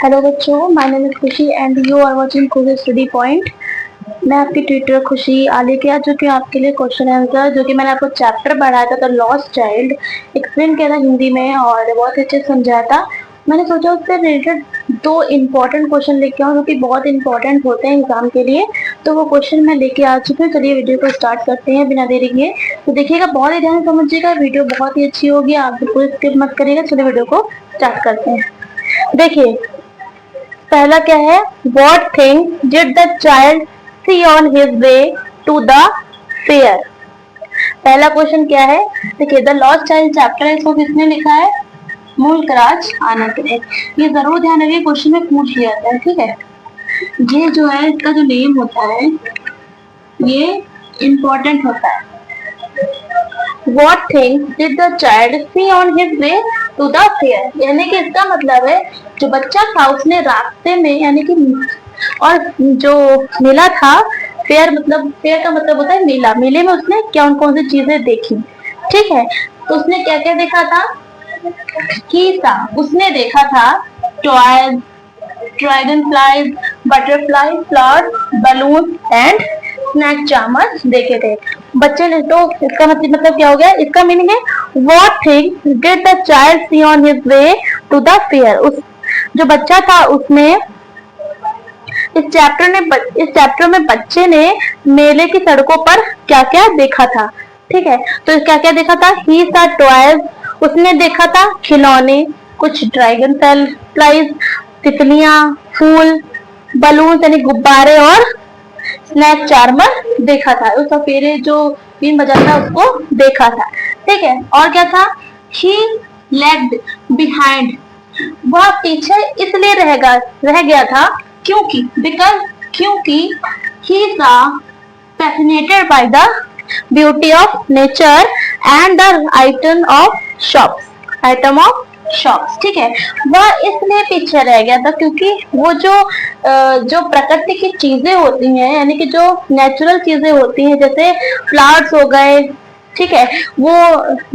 Hello बच्चों, my name is खुशी and you are watching खुशी स्टडी पॉइंट। मैं आपकी ट्यूटर खुशी आ लेके आ चुकी हूँ आपके लिए क्वेश्चन आंसर, जो कि मैंने आपको चैप्टर पढ़ाया था द लॉस्ट चाइल्ड, एक्सप्लेन किया था हिंदी में और बहुत अच्छे से समझाया था। मैंने सोचा उससे रिलेटेड दो इम्पोर्टेंट क्वेश्चन लेके आऊँ, जो कि बहुत इंपॉर्टेंट होते हैं एग्जाम के लिए। तो वो क्वेश्चन मैं लेके आ चुकी हूँ। चलिए वीडियो को स्टार्ट करते हैं बिना देरी किए। तो देखिएगा, बहुत ही ध्यान समझिएगा, वीडियो बहुत ही अच्छी होगी, आप बिल्कुल स्किप मत करिएगा। चलिए वीडियो को स्टार्ट करते हैं। देखिए, पहला क्या है, what thing did the child see on his way to the fair. पहला क्वेश्चन क्या है, देखिए द लॉस्ट चाइल्ड चैप्टर है, इसको किसने लिखा है, मुल्कराज आनंद ने। ये जरूर ध्यान रखिए, क्वेश्चन में पूछ लिया जाता है, ठीक है। ये जो है, इसका जो नेम होता है ये इम्पोर्टेंट होता है। What things did the child see on his way to the fair? यानी कि इसका मतलब है, जो बच्चा था उसने रास्ते में, यानी कि और जो मेला था, फेयर मतलब, फेयर का मतलब होता है मेला, मेले में उसने कौन कौन सी चीजें देखी, ठीक है। तो उसने क्या क्या देखा था, उसने देखा था toys, dragonflies, butterfly, flowers, balloon and snake charmers देखे थे बच्चे ने। तो इसका मतलब क्या हो गया, इसका मीनिंग है what thing did the child see on his way to the fair. उस जो बच्चा था उसने इस चैप्टर में बच्चे ने मेले की सड़कों पर क्या क्या देखा था, ठीक है। तो क्या क्या देखा था, ही सा टॉयज, उसने देखा था खिलौने, कुछ ड्रैगन फ्लाइज, तितलियां, फूल, बलून यानी गुब्बारे और स्नैक चार्मर देखा था। उस सफेरे जो बीन बजा था उसको देखा था, ठीक है। और क्या था, ही लेग्ड बिहाइंड, वह पीछे इसलिए रह गया था क्योंकि he saw fascinated by the beauty of nature and the item of shops, ठीक है। वह इसलिए पीछे रह गया था क्योंकि वो जो प्रकृति की चीजें होती हैं, यानी कि जो नेचुरल चीजें होती हैं, जैसे फ्लावर्स हो गए, ठीक है, वो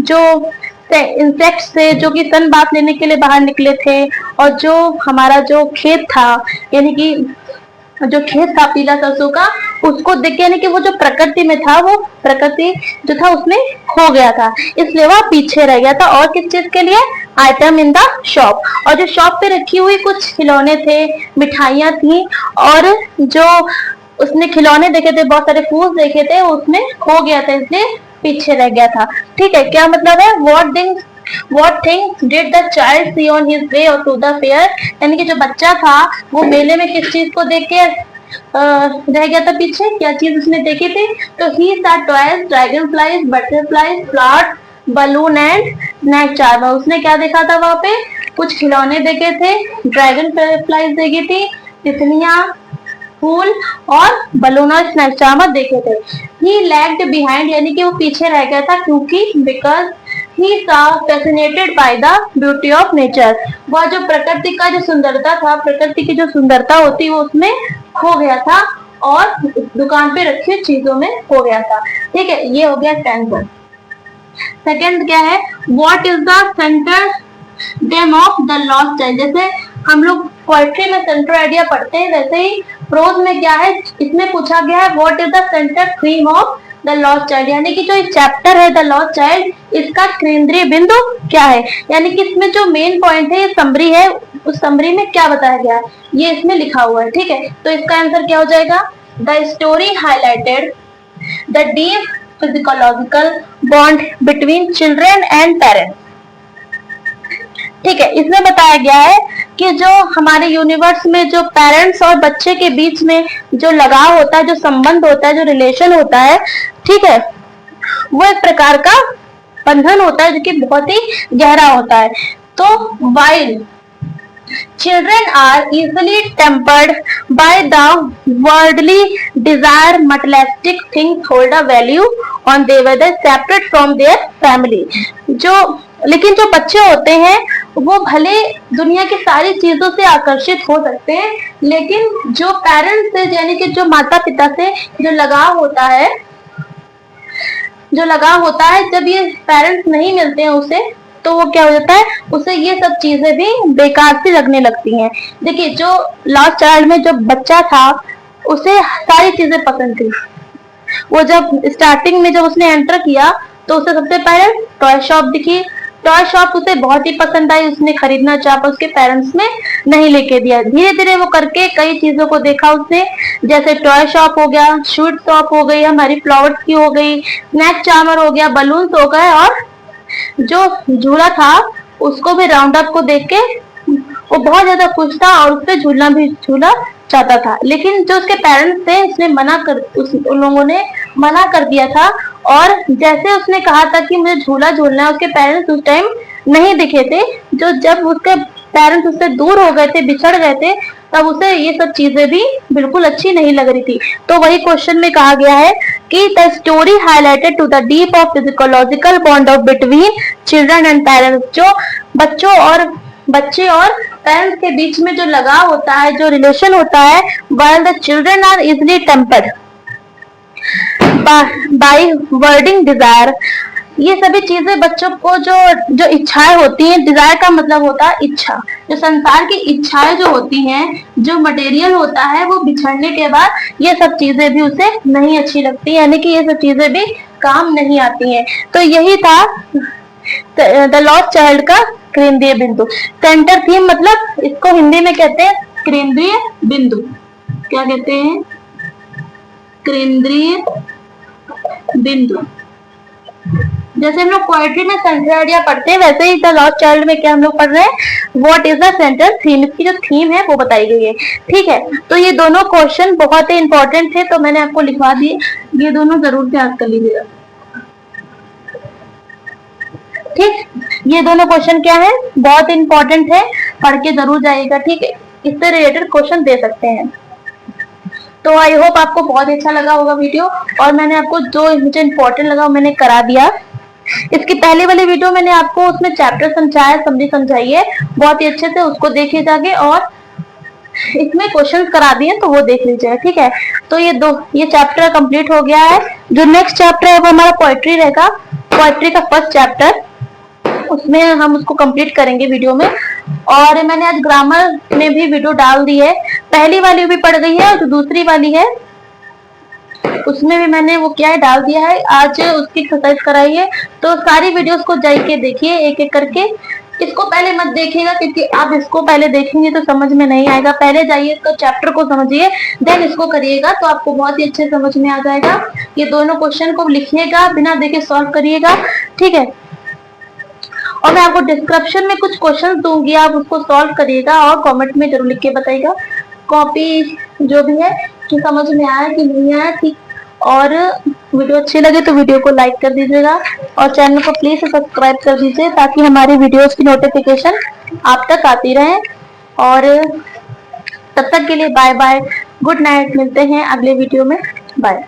जो इंसेक्ट से जो कि सन बात लेने के लिए बाहर निकले थे, और जो हमारा जो खेत था, यानी कि जो खेत था पीला सरसों का, उसको देख के, यानी कि वो जो प्रकृति में था, वो प्रकृति जो था उसमें खो गया था, इसलिए वह पीछे रह गया था। और किस चीज के लिए, आइटम इन द शॉप, और जो शॉप पे रखी हुई कुछ खिलौने थे, मिठाइयां थी, और जो उसने खिलौने देखे थे, बहुत सारे फूल देखे थे, उसमें खो गया था, इसलिए पीछे रह गया था, ठीक है। क्या मतलब है, What things did the child see on his way to the fair? यानी कि जो बच्चा था वो मेले में किस चीज को देख के रह गया था पीछे, क्या चीज उसने देखी थी, तो he saw toys, dragon flies, butterflies, flowers, balloon and snack charmer। उसने क्या देखा था, वहाँ पे कुछ खिलौने देखे थे, ड्रैगन फ्लाइज देखी थी, तितलियां, फूल और बलून और स्नैक चार्मर देखे थे। ही लैग्ड बिहाइंड, यानी कि वो पीछे रह गया था क्योंकि because he saw fascinated by the beauty of nature। वह जो प्रकृति का जो सुंदरता था, प्रकृति की जो सुंदरता होती है, वो उसमें खो गया था और दुकान पे रखी चीजों में खो गया था, ठीक है। ये हो गया टेंशन। सेकंड क्या है, what is the central idea of the lost child. जैसे हम लोग पोएट्री में सेंटर आइडिया पढ़ते हैं, वैसे ही प्रोज में क्या है, इसमें पूछा गया है what is the centre theme of the lost child, यानी कि जो चैप्टर है द लॉस्ट चाइल्ड, इसका केंद्रीय बिंदु क्या है, यानी कि इसमें जो मेन पॉइंट है, ये समरी है, उस समरी में क्या बताया गया है ये इसमें लिखा हुआ है, ठीक है। तो इसका आंसर क्या हो जाएगा, the story highlighted the deep physiological bond between children and parents, ठीक है। इसमें बताया गया है कि जो हमारे यूनिवर्स में जो पेरेंट्स और बच्चे के बीच में जो लगाव होता है, जो संबंध होता है, जो रिलेशन होता है, ठीक है, वो एक प्रकार का बंधन होता है जो कि बहुत ही गहरा होता है। तो while children are easily tempered by the worldly desire, materialistic things hold a value on they were separate from their family। लेकिन जो बच्चे होते हैं वो भले दुनिया की सारी चीजों से आकर्षित हो सकते हैं, लेकिन जो पेरेंट्स से, यानी कि जो माता पिता से जो लगाव होता है, जब ये पेरेंट्स नहीं मिलते हैं उसे, तो वो क्या हो जाता है, उसे ये सब चीजें भी बेकार सी लगने लगती हैं। देखिए जो लॉस्ट चाइल्ड में जो बच्चा था उसे सारी चीजें पसंद थी। वो जब स्टार्टिंग में जब उसने एंटर किया तो उसे सबसे पहले टॉय शॉप दिखी। टॉय शॉप उसे बहुत ही पसंद आई, उसने खरीदना चाहा पर उसके पेरेंट्स ने नहीं लेके दिया। धीरे धीरे वो करके कई चीजों को देखा उसने, जैसे टॉय शॉप हो गया, स्वीट शॉप हो गई, हमारी फ्लावर्स की हो गई, स्नैक चार्मर हो गया, बलून्स हो गए, और जो झूला था उसको भी राउंड अप को देख के वो बहुत ज्यादा खुश था और उस पे झूलना भी झूला चाहता था। लेकिन जो उसके पेरेंट्स थे उसने उन लोगों ने मना कर दिया था। और जैसे उसने कहा था कि मुझे झूला झूलना है, उसके पेरेंट्स उस टाइम नहीं दिखे थे। जो जब उसके पेरेंट्स उससे दूर हो गए थे, बिछड़ गए थे, तब उसे ये सब चीजें भी बिल्कुल अच्छी नहीं लग रही थी। तो वही क्वेश्चन में कहा गया है कि the story highlighted to the deep of psychological bond of between children and parents. जो बच्चे और पेरेंट्स के बीच में जो लगाव होता है, जो रिलेशन होता है, while the children are easily tempered by wording desire। ये सभी चीजें बच्चों को जो जो इच्छाएं होती हैं, डिजायर का मतलब होता है इच्छा, जो संसार की इच्छाएं जो होती हैं, जो मटेरियल होता है, वो बिछड़ने के बाद ये सब चीजें भी उसे नहीं अच्छी लगती, यानी कि ये सब चीजें भी काम नहीं आती हैं। तो यही था द लॉस्ट चाइल्ड का केंद्रीय बिंदु। सेंटर थीम मतलब इसको हिंदी में कहते हैं केंद्रीय बिंदु। क्या कहते हैं? केंद्रीय बिंदु। जैसे हम लोग पोएट्री में सेंट्रल आइडिया पढ़ते हैं, वैसे ही द लॉस्ट चाइल्ड में क्या हम लोग पढ़ रहे हैं, what is the central theme. इसकी जो थीम है वो बताई गई है। ठीक है, तो ये दोनों क्वेश्चन बहुत ही इंपॉर्टेंट थे, तो मैंने आपको लिखवा दिए, ये दोनों जरूर याद कर लीजिएगा। ठीक, ये दोनों क्वेश्चन क्या है, बहुत इंपॉर्टेंट है, पढ़ के जरूर जाइएगा। ठीक है, इससे रिलेटेड क्वेश्चन दे सकते हैं। तो आई होप आपको बहुत अच्छा लगा होगा वीडियो, और मैंने आपको जो मुझे इंपॉर्टेंट लगा वो मैंने करा दिया। इसकी पहले वाली वीडियो मैंने आपको उसमें चैप्टर समझाई है बहुत ही अच्छे से, उसको देखिए जाके, और इसमें क्वेश्चंस करा दिए तो वो देख लीजिएगा। ठीक है, तो ये चैप्टर कंप्लीट हो गया है। जो नेक्स्ट चैप्टर है वो हमारा पोएट्री रहेगा, पोएट्री का फर्स्ट चैप्टर, उसमें हम उसको कंप्लीट करेंगे वीडियो में। और मैंने आज ग्रामर में भी वीडियो डाल दी है, पहली वाली भी पढ़ गई है और जो दूसरी वाली है उसमें भी मैंने वो क्या है डाल दिया है, आज उसकी एक्सरसाइज कराई है। तो सारी वीडियोस को जाके देखिए एक एक करके, इसको पहले मत देखिएगा क्योंकि आप इसको पहले देखेंगे तो समझ में नहीं आएगा। पहले जाइए तो चैप्टर को समझिए, देन इसको करिएगा तो आपको बहुत ही अच्छे समझ में आ जाएगा। ये दोनों क्वेश्चन को लिखिएगा, बिना देखे सॉल्व करिएगा। ठीक है, और मैं आपको डिस्क्रिप्शन में कुछ क्वेश्चन दूंगी, आप उसको सॉल्व करिएगा और कमेंट में जरूर लिख के बताइएगा कॉपी जो भी है कि समझ में आया कि नहीं आया। ठीक, और वीडियो अच्छी लगे तो वीडियो को लाइक कर दीजिएगा और चैनल को प्लीज सब्सक्राइब कर दीजिए ताकि हमारी वीडियोस की नोटिफिकेशन आप तक आती रहे। और तब तक के लिए बाय बाय, गुड नाइट, मिलते हैं अगले वीडियो में, बाय।